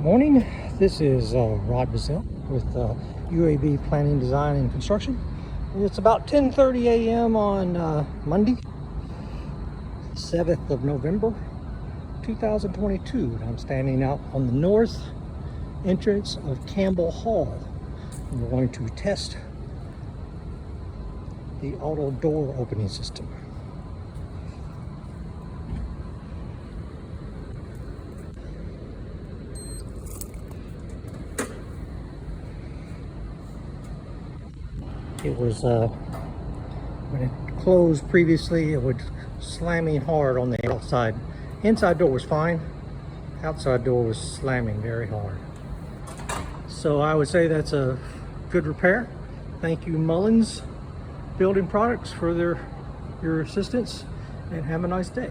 Morning, this is Rod Bazell with UAB Planning, Design, and Construction. It's about 10:30 a.m. on Monday, 7th of November, 2022. I'm standing out on the north entrance of Campbell Hall. We're going to test the auto door opening system. It was, when it closed previously, it was slamming hard on the outside. Inside door was fine. Outside door was slamming very hard. So I would say that's a good repair. Thank you, Mullins Building Products, for your assistance, and have a nice day.